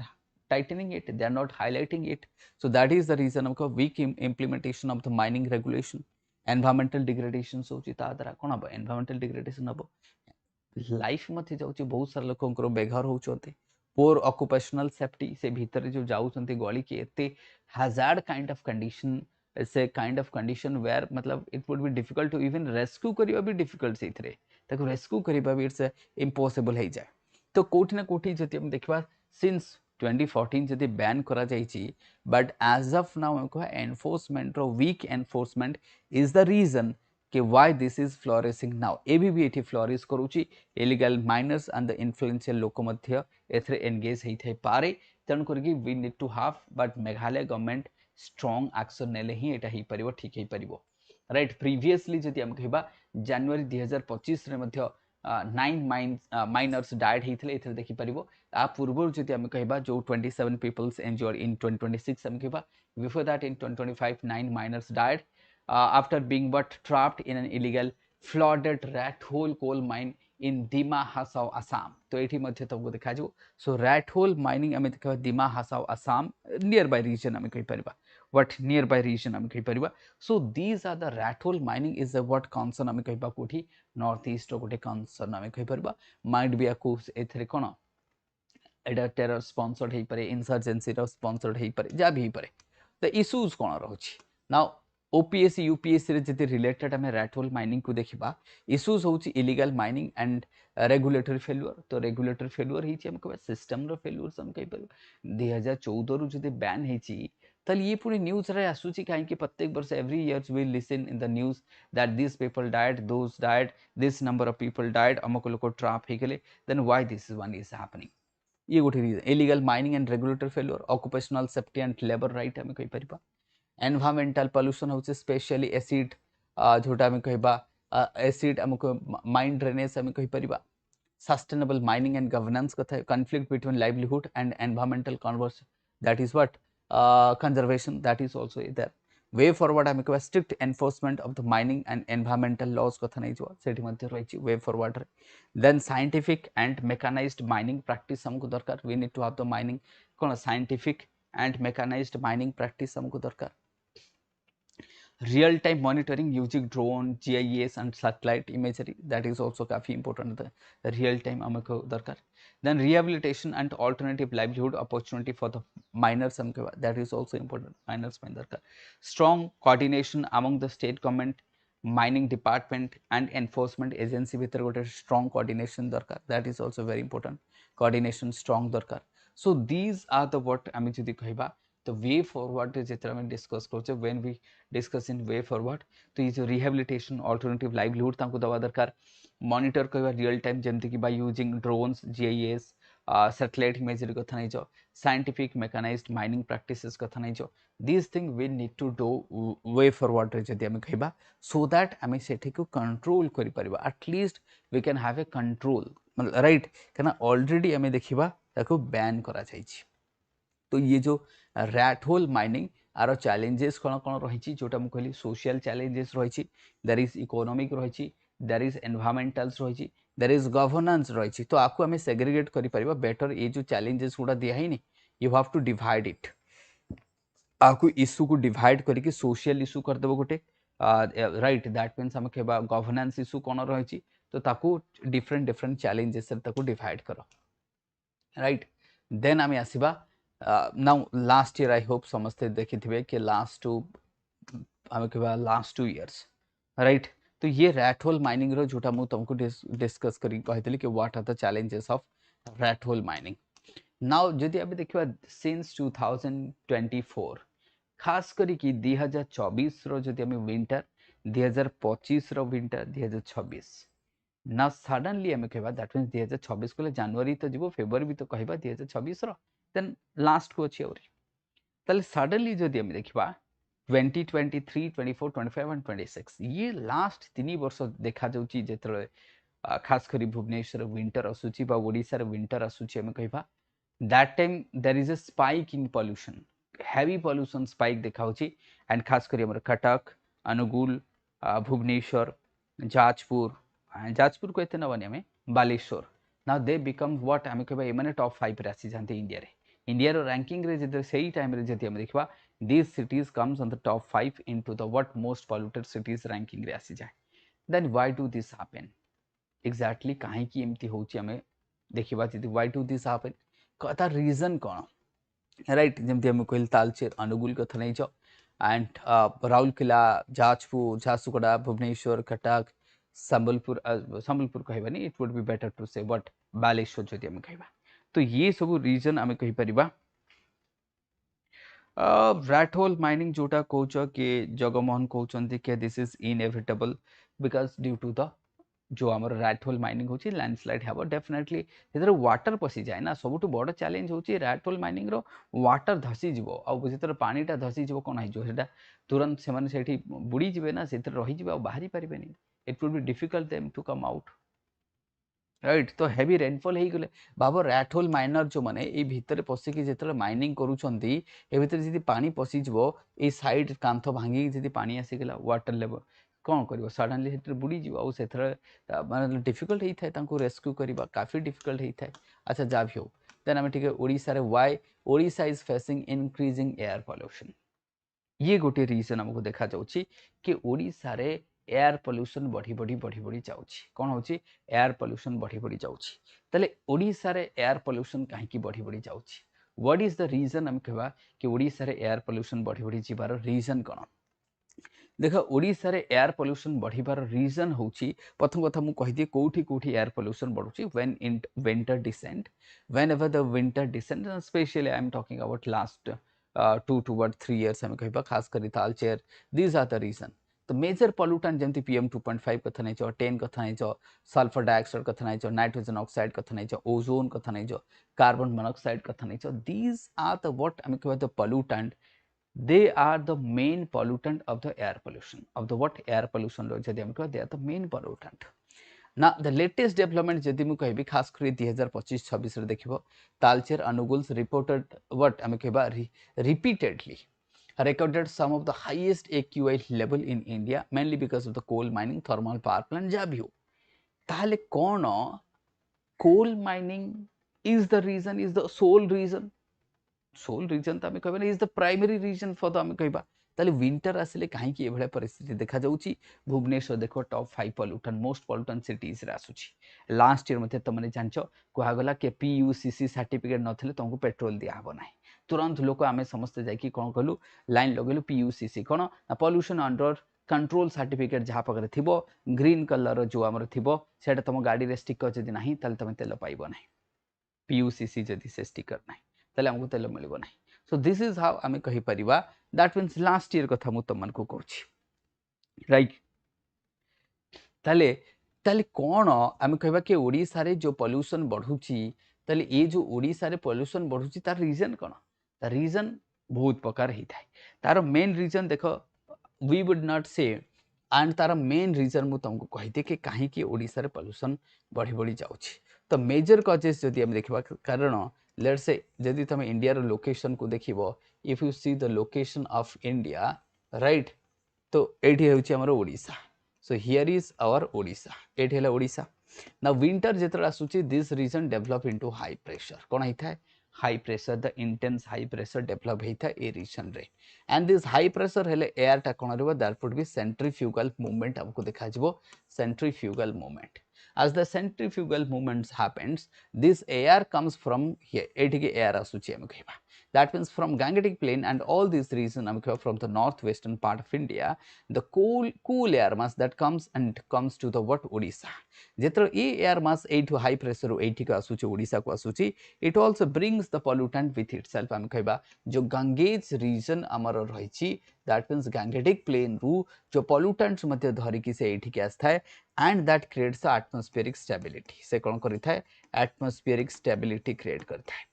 tightening it, they are not highlighting it. So that is the reason of weak implementation of the mining regulation. Environmental degradation होची ता द्वारा कोन हबो, environmental degradation हबो, लाइफ मथे जाउची, बहुत सारा लोकंकर बेघर होउचोते, पोर ऑक्युपेशनल सेफ्टी से भीतर जो जाउछंती गली के एते hazard kind of condition से काइंड ऑफ कंडीशन वेयर मतलब it would be difficult to even rescue करिबा भी डिफिकल्ट सेथरे ताको रेस्क्यू करिबा भी इट्स इम्पॉसिबल हे जाय तो कोठी ना कोठी जति हम देखबा सिंस 2014 जति बैन करा जाईची बट एज ऑफ नाउ हम कहा एनफोर्समेंट रो weak enforcement is the reason कि why this is flourishing now एबी भी एठी फ्लोरिश करूची illegal miners and the influential लोक मध्य एथरे एंगेज हेई थाई पारे तेणु करके we need to have but Meghalaya government strong action नेले ही एटा ही परिबो ठीक ही परिबो राइट प्रीवियसली जति हम कहबा जनवरी 2025 रे मध्य 9 माइनर्स डाइड हेथिले एथरे देखि परिबो आ पूर्व जति हम कहबा जो 27 पीपल्स इंजर्ड इन 2026 हम कहबा before that in 2025 9 miners died after being but trapped in an illegal flooded rat hole coal mine in Dima Hasao Assam तो एठी मध्य तमको देखा जो सो rat hole mining आमे देखा Dima Hasao Assam nearby region आमे कहि परिबा what nearby region आमे कहि परिबा so these are the rat hole mining is the what concern आमे कहिबा कोठी north east रो गोटे concern आमे कहि परिबा might be आकु एथरे कोन एडा टेरर स्पॉन्सर्ड हेई परे इंसर्जेंसी रो स्पॉन्सर्ड हेई परे जा भी हेई परे द इश्यूज कोन रहउची नाउ OPSC UPSC रे जति रिलेटेड हमें रैट होल माइनिंग को देखिबा इश्यूज होची illegal mining and regulatory failure तो रेगुलेटरी फेल्युअर हिची हम कहबा सिस्टम रो फेल्युअर हम कहि पर 2014 रु जति बैन हेची तल ये पूरी न्यूज रे आसुची काहे कि प्रत्येक वर्ष every years we listen in the news that this people died those died this number of people died अमको लोक ट्रैप हे गेले then why this is one is happening ये गोटे reason illegal mining and regulatory failure occupational safety and labour right हम कहि परिबा environmental pollution होचे स्पेशली एसिड जोटा हम कहबा एसिड हमको माइन ड्रेनेज हम कहि परिबा सस्टेनेबल माइनिंग एंड गवर्नेंस कथा conflict between livelihood and environmental concerns that is what conservation that is also there way forward हम कहबा strict enforcement of the mining and environmental laws कथा नै जो सेठी मध्ये रहिछि वे फॉरवर्ड रे then scientific and mechanised mining practice हमको दरकार we need to have the mining कोन scientific and mechanised mining practice हमको दरकार real time monitoring using drone GIS and satellite imagery that is also काफी important the real time हमको दरकार then rehabilitation and alternative livelihood opportunity for the miners हमको that is also important miners में दरकार strong coordination among the state government mining department and enforcement agency भीतर गोटे strong coordination दरकार that is also very important coordination strong दरकार so these are the what आमे जदि कहबा तो वे फॉरवर्ड जितना में डिस्कस करछे when we discuss in way forward तो ये जो रिहेबिलिटेशन अल्टरनेटिव लाइवलीहुड तांको दवा दरकार मॉनिटर करबा रियल टाइम जेमति कि by using drones GIS satellite imagery कथा नै जो साइंटिफिक मेकानाइज्ड माइनिंग प्रैक्टिसेस कथा नै जो this thing we need to do way forward रे जदि हम कहबा सो दैट हमें सेठी को कंट्रोल करि परबा at least we can have a control मतलब राइट कना ऑलरेडी हमें देखिबा ताको बैन करा जाईछि तो ये जो रैट होल माइनिंग आरो चैलेंजेस कोन कोन रहिछि जोटा मु कहली सोशल चैलेंजेस रहिछि देयर इज इकोनॉमिक रहिछि देयर इज एनवायरमेंटल्स रहिछि देयर इज गवर्नेंस रहिछि तो आपको हमें सेग्रीगेट करि परिबा बेटर ये जो चैलेंजेस गुडा दिया है नी you have to divide it आपको इशू को डिवाइड करके सोशल इशू कर देबो गोटे राइट दैट मींस हम कहबा गवर्नेंस इशू कोन रहिछि तो ताको डिफरेंट डिफरेंट चैलेंजेस से ताको डिवाइड करो राइट देन हमें आसीबा now last year I hope समझते देखिथिबे कि लास्ट टू हमें कहबा लास्ट 2 इयर्स राइट तो ये रैट होल माइनिंग रो जोटा मु तुमको डिस्कस करी कहतली कि what are the challenges of rat hole mining now जदि अब देखिबा सिंस 2024 खास करी कि 2024 रो जदि हमें विंटर 2025 रो विंटर 2026 ना सडनली हमें कहबा दैट मींस 2026 को जनवरी तो जीवो फेब्रुअरी भी तो कहबा 2026 रो देन लास्ट को अछि और तले सडनली जदि हम देखिबा 2023 24 25 एंड 26 ये लास्ट 3 वर्ष देखा जाउची जेतरे खास करी भुवनेश्वर विंटर असुची बा ओडिसा रे विंटर असुची हम कहबा that time there is a spike in pollution heavy pollution spike देखाउची एंड खास करी हमर कटक अनुगुल भुवनेश्वर जाजपुर को एते नबनी हमें Baleshwar now they become what हम कहबा एमाने टॉप 5 रे आसी जानते इंडिया रे इंडिया रो रैंकिंग रे जदि सही टाइम रे जदि हम देखबा these cities comes on the top 5 into the what most polluted cities ranking रे आसी जाय then why do this happen exactly काहे की एमती होची हमें देखिबा जदि why do this happen तार रीजन कौन राइट जमती हम कहल तालचेर अनुगुल कथा नहीं एंड राउरकेला जाजपुर झारसुगुड़ा भुवनेश्वर कटक संबलपुर संबलपुर कहबानी it would be better to say what Baleshwar जदि हम कहबा तो ये सब रीजन आम कहि परिबा रैट होल माइनिंग जोटा कौच कि जगमोहन कहते कि this is inevitable because due to the जो आम रैट होल माइनिंग होची लैंडस्लाइड हेबो डेफिनेटली जेतरे वाटर पसी जाए ना सबुठु बड़ चैलेंज होची रैट होल माइनिंग रो वाटर धसी जिवो आ जेतरे पानीटा धसी जिवो कोन है जो सेटा तुरंत से माने सेठी बुड़ी जिवे ना सेतरे रही जिवे आ बाहरी परिबेनी it would be difficult them to come out right तो हेवी रेनफॉल हो गले भाव रैट होल माइनर जो मैंने ये भितर पशिकी जो माइनिंग करूँ ए भितर जी पानी पशिजो ये सैड कांथ भांगी जी पानी आसीगला वाटर लेवल कौन कर सडनली बुड़ीज आने डिफिकल्ट होता है रेस्क्यू करवा काफी डिफिकल्ट होता है अच्छा जहाँ भी हो देन आम टे Odisha why Odisha is facing increasing air pollution ये गोटे रीजन आमको देखा जाउछि कि ओडिशा रे एयर पोल्यूशन बढ़ी बढ़ी बढ़ी बढ़ी जाउछि कोन होछि एयर पोल्यूशन बढ़ी बढ़ी जाउछि तले ओडिशा रे एयर पोल्यूशन काहे की बढ़ी बढ़ी जाउछि व्हाट इज द रीजन हम कहबा कि ओडिशा रे एयर पोल्यूशन बढ़ी बढ़ी जिबार रीजन कोन देख ओडिशा रे एयर पोल्यूशन बढ़िबार रीजन होछि प्रथम कथा मु कहि दिए कोठी कोठी एयर पोल्यूशन बढ़ुछि when in winter descent whenever the winter descent specially I am talking about last 2 to 3 years हम कहबा खास करी Talcher these are the reason तो मेजर पोल्यूटेंट जमती PM 2.5 कथा नहीं 10 कथा नहीं सल्फर डाइऑक्साइड कथा नहीं नाइट्रोजन ऑक्साइड कथा नहीं ओजोन कथा नहीं कार्बन मोनोक्साइड कथा नहीं दीज आर द व्हाट हम कहबा the pollutant they are the main pollutant of the air pollution of the what air pollution जदि हम कहबा they are the main pollutant ना द लेटेस्ट डेवलपमेंट जदि मु कहबी खास करी 2025-26 रे देखिबो तालचेर अनुगुल्स रिपोर्टेड व्हाट हम कहबा repeatedly recorded some of the highest AQI level in India mainly because of the coal mining thermal power plant जा भी हो ताले कौन coal mining is the reason is the sole reason तो आम कह is the primary reason for the आम कहबा ताले विंटर आसिले कहीं ए भले परिस्थिति देखा जाउची भुवनेश्वर देखो टॉप 5 पोल्यूटन मोस्ट पोल्यूटन सिटीज रे आसुची लास्ट ईयर मते तुमने जानचो कुहा गला के PUCC सर्टिफिकेट नथिले तुमको पेट्रोल दिया हबो नाही तुरंत लोक आमे समस्त जाकी कोन कहलु लाइन लगेलु PUCC कोन पोल्यूशन अंडर कंट्रोल सर्टिफिकेट जहाँ पाखे थिबो ग्रीन कलर जो आमर थिबो सेटा तुम गाड़ी रे स्टिकर जदि नाही ताले तुम तेल पाइबो नाही PUCC जदि से स्टिकर नाही ताले हमको तेल मिलबो नाही सो दिस इज हाउ आमे कहि परिबा दैट मीन्स लास्ट ईयर कथा मु तुम को कहूची राइट ताले ताले कोन आमे कहबा कि ओडिसा रे जो पोल्यूशन बढ़ुची ताले ये जो ओडिसा रे पोल्यूशन बढ़ुची तार रीजन कोन तार रीजन बहुत प्रकार ही थाए तार मेन रीजन देखो वी वुड नॉट से एंड तार मेन रीजन मु तुमको कहिते कि काहे कि ओडिसा रे पोल्यूशन बढ़ी बढ़ी जाउची तो मेजर कॉजेस जदि हम देखबा कारण लेट्स से जदि तुम इंडिया रो लोकेशन को देखिबो if you see the location of India right तो एठी होउची हमर Odisha so here is our Odisha एठी हला ओडिसा ना विंटर जेतरा आसुची this region develop into high pressure कोन हिता है high pressure the intense high pressure develop होता ए रीजन रे एंड दिस हाई प्रेशर हेले एयर टा कोन रहबो that would be centrifugal movement हमको देखा जबो centrifugal movement as the centrifugal movements happens this air comes from here एठी air आसुची हम कहबा that means from Gangetic plain and all these regions हम कहबा from the northwestern part of India the cool air mass that comes to the what Odisha जेतर A air mass एठु high pressure एठी को आसुची ओडिसा को आसुची it also brings the pollutant with itself हम कहबा जो गंगेज region हमर रहिची that means Gangetic plain रू जो pollutants मध्य धरि कि से एठी के आस्थाय and that creates the atmospheric stability से कौन करता है atmospheric stability create करता है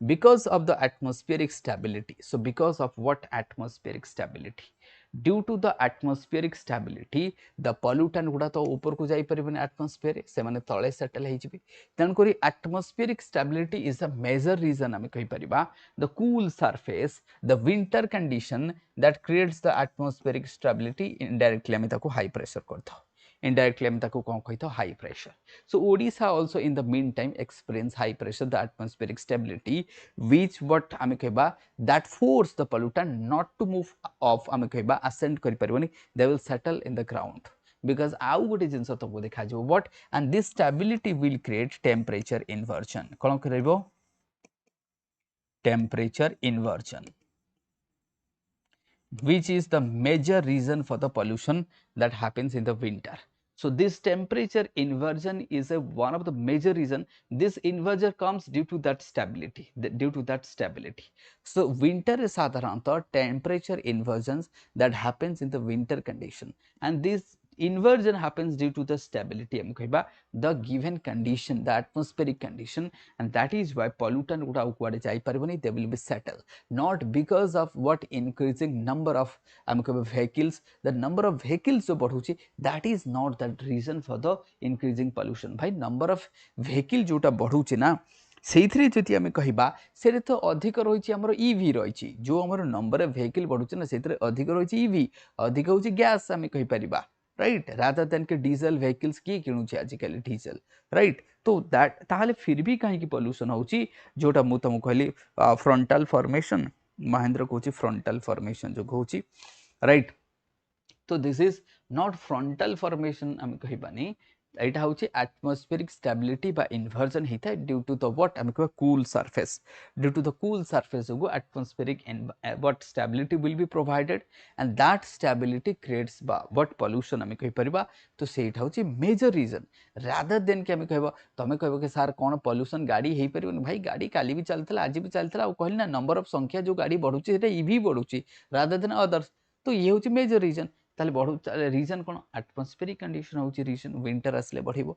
because of the atmospheric stability so because of what atmospheric stability due to the atmospheric stability the pollutant गुडा तो ऊपर को जाई परिबने atmosphere से माने तळे सेटल हे जिबे तन करी atmospheric stability is a major reason हम कहि परिबा the cool surface the winter condition that creates the atmospheric stability indirectly हम ताको high pressure करता indirectly हम ताको कौन कहता high pressure so Odisha also in the meantime experience high pressure the atmospheric stability which what हम कहबा that force the pollutant not to move off हम कहबा ascend करि Parbhani they will settle in the ground because आउ गोटे जिंस तुमको देखा जो what and this stability will create temperature inversion कौन करबो temperature inversion, which is the major reason for the pollution that happens in the winter. So this temperature inversion is one of the major reason. This inversion comes due to that stability. So winter is sadharanatha temperature inversions that happens in the winter condition, and this inversion happens due to the stability the given condition, the atmospheric condition, and that is why pollutant guda kuade jai paribani, they will be settled, not because of what increasing number of vehicles. The number of vehicles jo badhuchi, that is not the reason for the increasing pollution. Bhai number of vehicle jota badhuchi na, ସେଇଥିରେ ଯଦି ଆମେ କହିବା ସେଇରେ ତ ଅଧିକ ରହିଛି ଆମର EV ରହିଛି, ଯୋଉ ଆମର ନମ୍ବର ଅଫ ଭେହିକଲ ବଢୁଛି ନା ସେଇଥିରେ ଅଧିକ ରହିଛି ଇଭି, ଅଧିକ ହେଉଛି ଗ୍ୟାସ୍ ଆମେ କହିପାରିବା, राइट, रादर देन के डीजल व्हीकल्स किए किणुचे आजिकल डीजल, राइट। तो दैट ताहले फिर भी कहीं पॉल्यूशन होची, जोटा मु तुमको कहली फ्रंटल फॉर्मेशन, महेंद्र कहूची फ्रंटल फॉर्मेशन जो कहूची, राइट। तो this is not frontal formation हम कहबानी, एटा होची एटमॉस्फेरिक स्टेबिलिटी बा इन्वर्जन हिता ड्यू टू द व्हाट हम कहबा cool surface, due to the cool surface गो atmospheric what stability will be provided, and that stability creates बा व्हाट पोल्यूशन हम कहि परिबा। तो सेटा होची मेजर रीजन, रादर देन के हम कहबा तमे कहबो कि सर कोन पोल्यूशन गाड़ी हेई परिबो, भाई गाड़ी काली भी चलतला आज भी चलतला, आ कहली ना नंबर ऑफ संख्या जो गाड़ी बढ़ुची सेटा ईवी बढ़ुची रादर देन अदर्स। तो ये होची मेजर रीजन। ताले बढ़ू रीजन कोन एटमॉस्फेरिक कंडीशन होची रीजन, विंटर आसले बढ़िबो।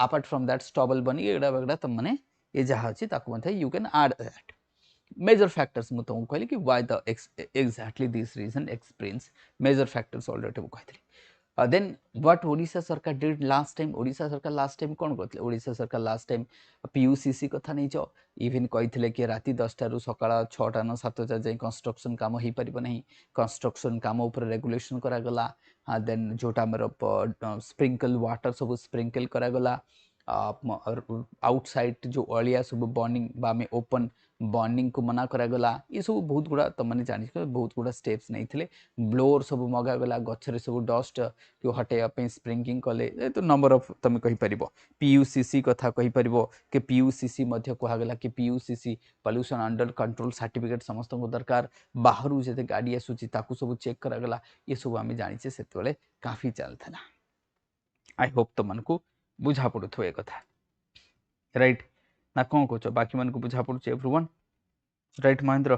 अपार्ट फ्रॉम दैट स्टबल बनी एडा बगडा त माने ये जहा अछि ताकु मथे you can add that major factors मु तुमको कहली कि why the exactly this reason explains major factors already कहली। देन व्हाट ओडिशा सरकार डिड लास्ट टाइम, ओडिशा सरकार लास्ट टाइम कौन करते, ओडिशा सरकार लास्ट टाइम पीयूसीसी कथा नहीं चो, इवन कहते कि राति 10टा रु सकाळ 6टा न 7टा जाए कंस्ट्रक्शन काम हो पारिबो नहीं, कंस्ट्रक्शन काम ऊपर रेगुलेशन करा गला। देन जोटा हमर स्प्रिंकल वाटर सब स्प्रिंकल करा गला, आउटसाइड जो अलिया सब बर्निंग बा में ओपन बर्निंग को मना करा गला। ये सब बहुत गुड़ा तुमने जानि बहुत गुड़ा स्टेप्स नहीं थिले, ब्लोअर सब मगा गला, गछरे सब डस्ट को हटेया पे स्प्रिंकिंग कले। तो नंबर ऑफ तुम कहि परिबो, पीयूसीसी कथा कहि परिबो कि पीयूसीसी मध्य कहा गला कि पीयूसीसी पोल्यूशन अंडर कंट्रोल सर्टिफिकेट समस्त को दरकार, बाहरु जते गाड़ी आसुची ताकू सब चेक करा गला। ये सब आमे जानिचे सेतबेले काफी चलथला। आई होप तुमनको बुझा पड़ुथो ए कथा, राइट ना कौन कह बाकी मन को बुझा पड़ुछ एवरीवन, राइट महेंद्र,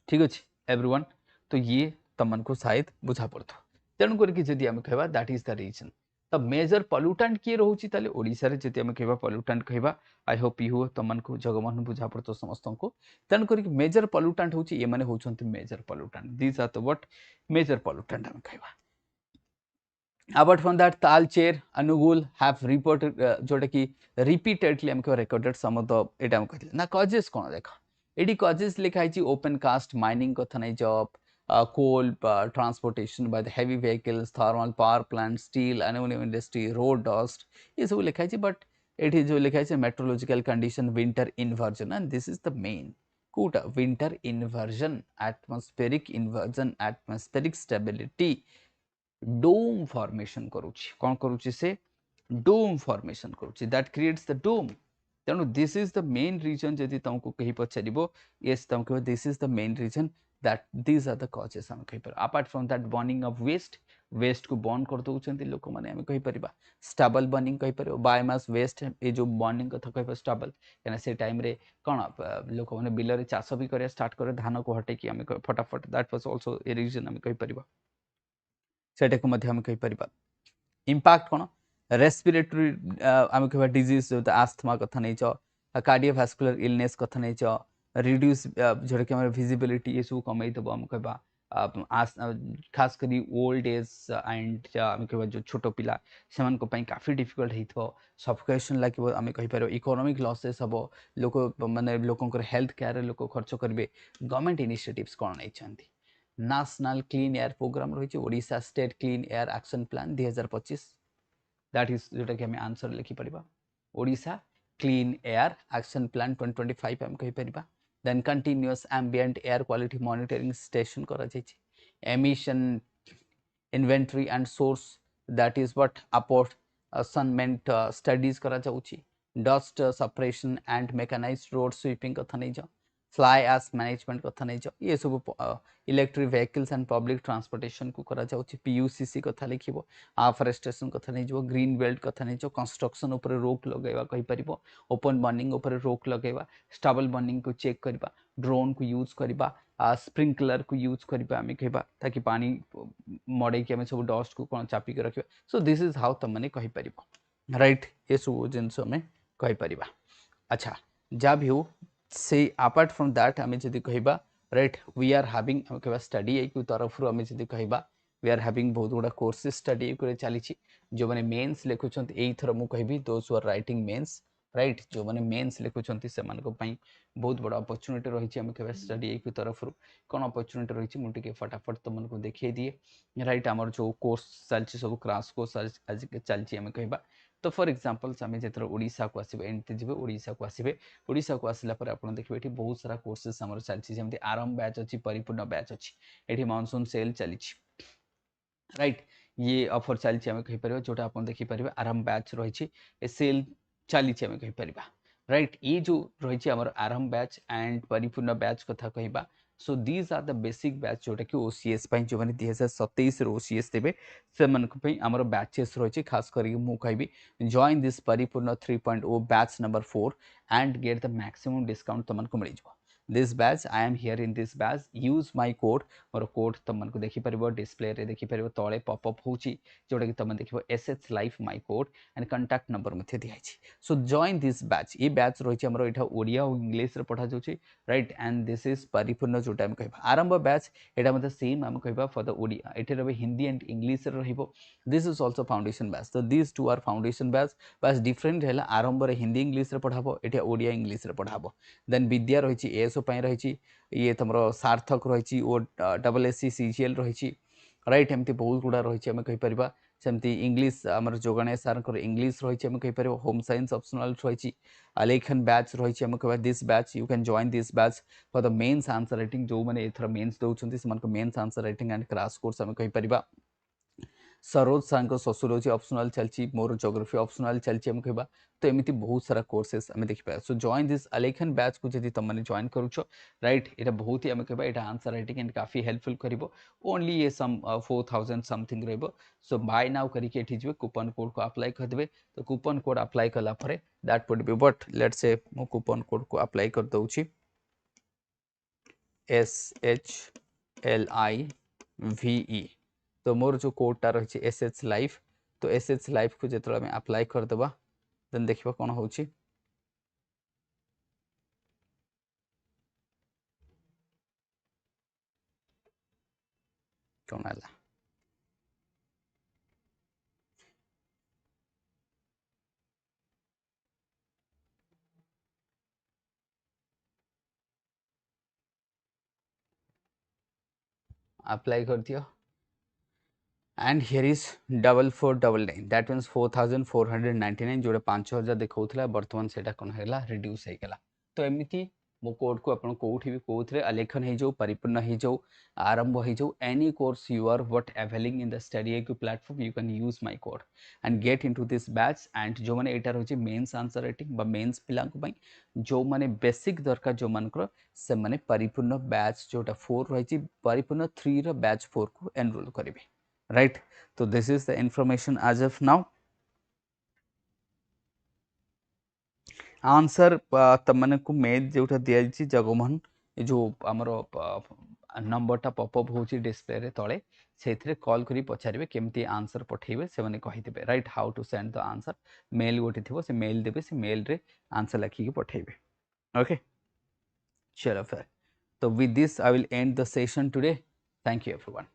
ठीक अच्छे एवरीवन। तो ये तुम को शायद बुझा पड़थो। तेणु करके जदि आम कहबा दैट इज द रीजन। तो मेजर पॉल्यूटेंट किए रोची ताले ओडिसा रे जदि आम कहबा पॉल्यूटेंट कहबा, आई होप यू तुम को जगमोहन बुझा पड़तो समस्त को। तेणु करके मेजर पॉल्यूटेंट होची ये माने होचंती major pollutant, this are the what major pollutant आम कहबा। Apart from that, Talcher, Anugul have reported जोटा कि repeatedly हमको recorded some of the एटा हम कहते ना causes कौन देखा, एडी causes लिखा है जी open cast mining को था नहीं job, coal transportation by the heavy vehicles, thermal power plants, steel, aluminum industry, road dust, ये सब लिखा है जी। but एटी जो लिखा है जी meteorological condition, winter inversion, and this is the main कोटा winter inversion, atmospheric inversion, atmospheric stability, dome formation करूची, कौन करूची से डोम फॉर्मेशन करूची, दैट क्रिएट्स द डोम। तेणु this is the main reason, जदि तुमको कही पचारिबो यस तुम कह this is the main reason that these are the causes हम कहि पर। Apart from that burning of waste, waste को बर्न कर दउछंती लोक माने हम कहि परिबा, स्टेबल बर्निंग कहि परिबो, बायोमास वेस्ट ए जो बर्निंग कथा कहि पर स्टेबल, केना से टाइम रे कोन लोक माने बिल रे चाष भी करे स्टार्ट करे धान को हटे कि हम फटाफट, that was also a reason हम कहि परिबा, सेटा को मध्य हम कहि परिबा। इंपैक्ट कोन रेस्पिरेटरी हम कहबा डिजीज जो आस्थमा कथा नै छ, कार्डियोवास्कुलर इलनेस कथा नै छ, रिड्यूस जोटा कि हमर विजिबिलिटी ये सब कमै दबो हम कहबा, खास करी ओल्ड एज एंड हम कहबा जो छोटो पिला सेमन को पई काफी डिफिकल्ट हेथो, सफोकेशन लागिबो हम कहि पारो, इकोनॉमिक लॉसेस हबो, लोक माने लोकंकर हेल्थ केयर लोक खर्च करबे। गवर्नमेंट इनिशिएटिव्स कोन नै छथि, नेशनल क्लीन एयर प्रोग्राम रही, Odisha state clean air action plan 2025, that is जोटा कि हमें आंसर लिखि परिबा, Odisha clean air action plan 2025 हम कहि परिबा। Then continuous ambient air quality monitoring station करा जायछि, emission inventory and source that is what apportionment studies करा जाउछि, dust separation and mechanised road sweeping कथा नहीं जाओ, फ्लाई एश मैनेजमेंट कथा नहीं जाओ, ये सब electric vehicles and public transportation को करा जाउछि, पीयूसीसी कथा लिखिबो, आफ्रेस्टेशन कथा नहीं जाओ, ग्रीन बेल्ट कथा नहीं जाओ, कंस्ट्रक्शन ऊपर रोक लगेबा कहि परिबो, ओपन बर्निंग ऊपर रोक लगेबा, स्टेबल बर्निंग को चेक करबा, ड्रोन को यूज करबा, स्प्रिंकलर को यूज करबा आमे कहबा ताकि पानी मडे कि आमे सब डस्ट को कोन चापी के रखिबा। सो दिस इज हाउ तुम माने कहि परिबो, राइट, ये सब जिनस आमे कहि परिबा। अच्छा, जा भी हो से अपार्ट फ्रॉम दैट आमे जदी कहबा, राइट, वी आर हैविंग आमे कहबा स्टडी आईक्यू तरफ रु आमे जदी कहबा वी आर हैविंग बहुत गुडा कोर्सेस स्टडी आईक्यू रे चली छी, जो माने मेंस लेखुछंत एई थर मु कहबी those who are writing mains, right, जो माने मेंस लेखुछंती से मान को पई बहुत बड़ा अपॉर्चुनिटी रही छी आमे कहबा स्टडी आईक्यू तरफ रु। कोन अपॉर्चुनिटी रही छी मु टिके फटाफट तुम मन को देखिए दिए, राइट, हमर जो कोर्स चलची सब क्रैश कोर्स आज चलची आमे कहबा। तो फॉर एग्जांपल आमे जेतर ओडिसा को आसीबे एंटी जिबे ओडिसा को आसीबे, ओडिसा को आसिला पर आपण देखिबे एठी बहुत सारा कोर्सेस हमर चलची, जेमति आरंभ बैच अछि, परिपूर्ण बैच अछि, एठी मानसून सेल चलीछि, राइट, ये ऑफर चलछि आमे कहि परबा, जोटा आपण देखि परबे आरंभ बैच रहिछि, ए सेल चलीछि आमे कहि परबा, राइट। ये जो रहिछि हमर आरंभ बैच एंड परिपूर्ण बैच कथा कहिबा। So these are the basic batch जोटा कि ओसीएस पई जो माने 2027 रो ओसीएस देबे से मन को पई हमर बैचेस रहिछि, खास करी मु कहबी जॉइन दिस परिपूर्ण 3.0 batch number 4 and get the maximum discount तुमन को मिल जबो। This batch I am here in this batch, use my code, more code तुमन को देखि परबो, डिस्प्ले रे देखि परबो, तळे पॉपअप होची जोटा कि तुम देखिबो SH life my code and contact number मध्ये दिया अछि। सो जॉइन दिस बैच, ये बैच रहिछि हमरो एठा ओडिया और इंग्लिश रे पढा जाउछि, right, and this is Paripurna जोटा हम कहबा आरंभ बैच, एटा मध्ये सेम हम कहबा फॉर द ओडिया, एठे रबे हिंदी एंड इंग्लिश रे रहिबो। This is also foundation batch, तो this two are foundation batch, बस डिफरेंट हैला आरंभ रे हिंदी इंग्लिश रे पढाबो, एठे ओडिया इंग्लिश रे पढाबो। देन विद्या रहिछि एसओ पई रहिछि, ये तमरो सार्थक रहिछि, ओ डबल एससी सीजीएल रहिछि, राइट, एमती बहुत गुडा रहिछि हम कहि परिबा। सेमती इंग्लिश हमर जोगणे सर को इंग्लिश रहिछि हम कहि परिबो, होम साइंस ऑप्शनल रहिछि, आलेखन बैच रहिछि हम कहबा this batch you can join this batch for the mains answer writing, जो माने एथर मेंस दउछन्ती से मन को mains answer writing and crash course हम कहि परिबा। सरोज सर को सोशियोलॉजी ऑप्शनल चलची, मोर ज्योग्राफी ऑप्शनल चलची हम कहबा। तो एमिति बहुत सारा कोर्सेस हमें देखि पाए। सो जॉइन दिस अलेखन बैच को जदि तुम माने जॉइन करूछो, राइट, एटा बहुत ही हम कहबा एटा आंसर राइटिंग एंड काफी हेल्पफुल करिवो। ओनली ये सम 4000 समथिंग रहबो। सो बाय नाउ करी के एठी जबे कूपन कोड को अप्लाई कर देबे, तो कूपन कोड अप्लाई कला परे that would be what, let's say मो कूपन कोड को अप्लाई कर दउची SHLIVE, तो मोर जो कोडटा रही एसएच लाइफ, तो एसएच लाइफ को जो आम अप्लाई करदे देन देखा कौन हो कौन है अप्लाई कर दियो and here is 4499, that means 4499 जोड़ा 5000 देखा बर्तमान से कौन है रिड्यूस होगा। तो एमती मो कोड को आपन कोठी भी कोथरे आलेखन हो जाऊ, परिपूर्ण हो जाऊ, आरंभ हो जाऊ, any course you are what availing in the study IQ platform, you can use my code and get into this batch. And जो माने एटा रहछि मेंस आंसर राइटिंग बा मेंस पिला को पई जो माने बेसिक दरकार जो मानकर से माने परिपूर्ण बैच जोटा 4 रहछि, परिपूर्ण 3 रो बैच 4 को एनरोल करिवे, राइट। तो this is the information as of now. Answer तमने को मेल जोटा दिया जगमोहन, जो आमर नंबरटा पॉपअप होची डिस्प्ले रे तळे, सेथिरे कॉल करी पचारिबे केमती आंसर पठेबे, से माने कहिदेबे, right, how to send the answer. Mail गोटे थिबो, से मेल देबे, से मेल रे आंसर लिखि के पठेबे। ओके, चलो फिर, तो with this I will end the session today. Thank you everyone,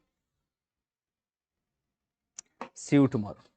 see you tomorrow.